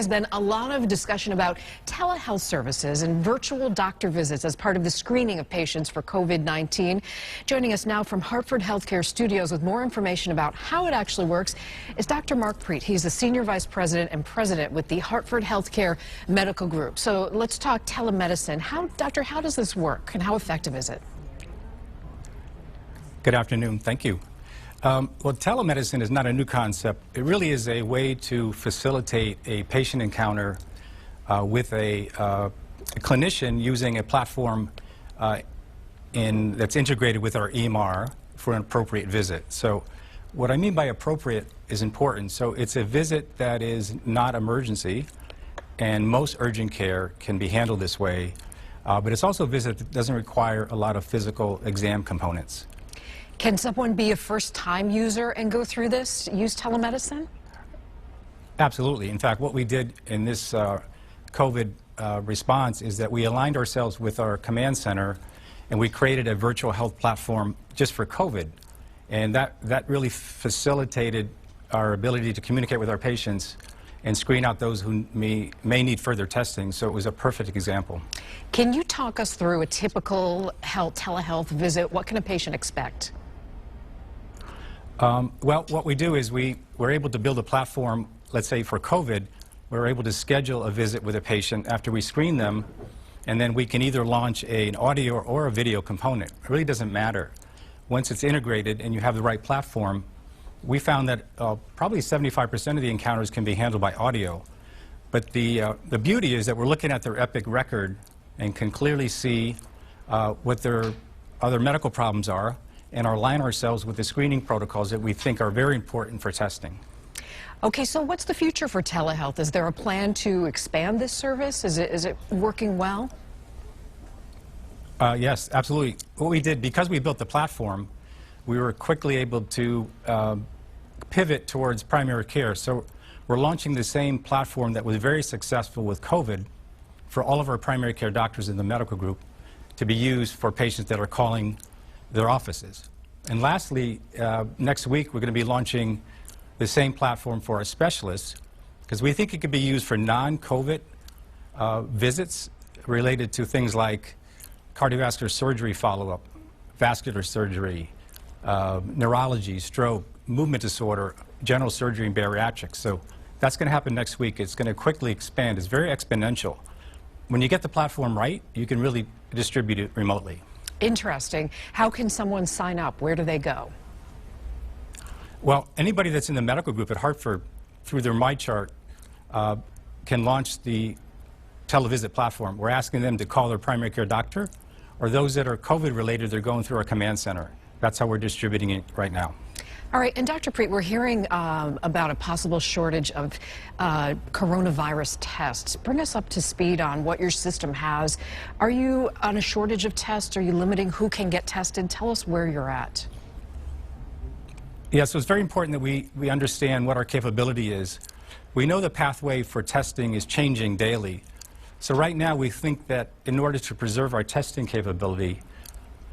has been a lot of discussion about telehealth services and virtual doctor visits as part of the screening of patients for COVID-19. Joining us now from Hartford HealthCare Studios with more information about how it actually works is Dr. Mark Prete. He's the Senior Vice President and President with the Hartford HealthCare Medical Group. So let's talk telemedicine. Doctor, how does this work and how effective is it? Good afternoon. Thank you. Well, telemedicine is not a new concept. It really is a way to facilitate a patient encounter with a clinician using a platform that's integrated with our EMR for an appropriate visit. So what I mean by appropriate is important. So it's a visit that is not emergency, and most urgent care can be handled this way, but it's also a visit that doesn't require a lot of physical exam components. Can someone be a first-time user and go through this, use telemedicine? Absolutely. In fact, what we did in this COVID response is that we aligned ourselves with our command center, and we created a virtual health platform just for COVID. And that really facilitated our ability to communicate with our patients and screen out those who may need further testing. So it was a perfect example. Can you talk us through a typical telehealth visit? What can a patient expect? Well, what we do is we're able to build a platform, let's say for COVID, we're able to schedule a visit with a patient after we screen them, and then we can either launch an audio or a video component. It really doesn't matter. Once it's integrated and you have the right platform, we found that probably 75% of the encounters can be handled by audio. But the beauty is that we're looking at their Epic record and can clearly see what their other medical problems are, and align ourselves with the screening protocols that we think are very important for testing. Okay, so what's the future for telehealth? Is there a plan to expand this service? Is it working well? Yes, absolutely. What we did, because we built the platform, we were quickly able to pivot towards primary care. So we're launching the same platform that was very successful with COVID for all of our primary care doctors in the medical group to be used for patients that are calling their offices. And lastly, next week we're going to be launching the same platform for our specialists, because we think it could be used for non-COVID visits related to things like cardiovascular surgery follow-up, vascular surgery, neurology, stroke, movement disorder, general surgery, and bariatrics. So that's going to happen next week. It's going to quickly expand. It's very exponential. When you get the platform right, you can really distribute it remotely. Interesting. How can someone sign up? Where do they go? Well, anybody that's in the medical group at Hartford, through their MyChart, can launch the televisit platform. We're asking them to call their primary care doctor, or those that are COVID-related, they're going through our command center. That's how we're distributing it right now. All right, and Dr. Prete, we're hearing about a possible shortage of coronavirus tests. Bring us up to speed on what your system has. Are you on a shortage of tests? Are you limiting who can get tested? Tell us where you're at. Yeah, so it's very important that we understand what our capability is. We know the pathway for testing is changing daily. So right now we think that in order to preserve our testing capability,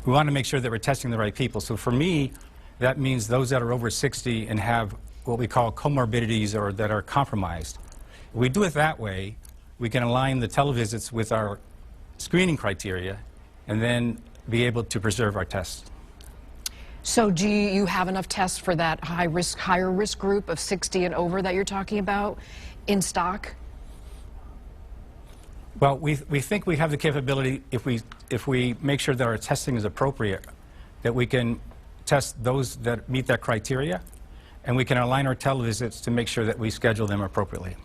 we want to make sure that we're testing the right people. So for me, that means those that are over 60 and have what we call comorbidities or that are compromised. If we do it that way, we can align the televisits with our screening criteria and then be able to preserve our tests. So do you have enough tests for that higher risk group of 60 and over that you're talking about in stock? Well, we think we have the capability, if we make sure that our testing is appropriate, that we can test those that meet that criteria, and we can align our televisits to make sure that we schedule them appropriately.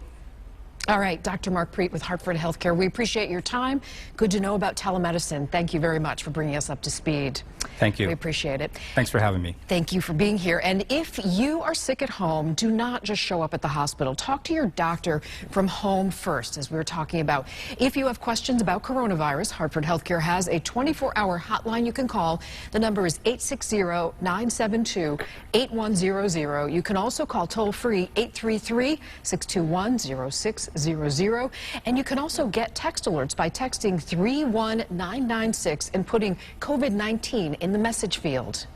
All right, Dr. Mark Prete with Hartford HealthCare. We appreciate your time. Good to know about telemedicine. Thank you very much for bringing us up to speed. Thank you. We appreciate it. Thanks for having me. Thank you for being here. And if you are sick at home, do not just show up at the hospital. Talk to your doctor from home first, as we were talking about. If you have questions about coronavirus, Hartford HealthCare has a 24-hour hotline you can call. The number is 860-972-8100. You can also call toll-free 833-621-0600. And you can also get text alerts by texting 31996 and putting COVID-19 in the message field.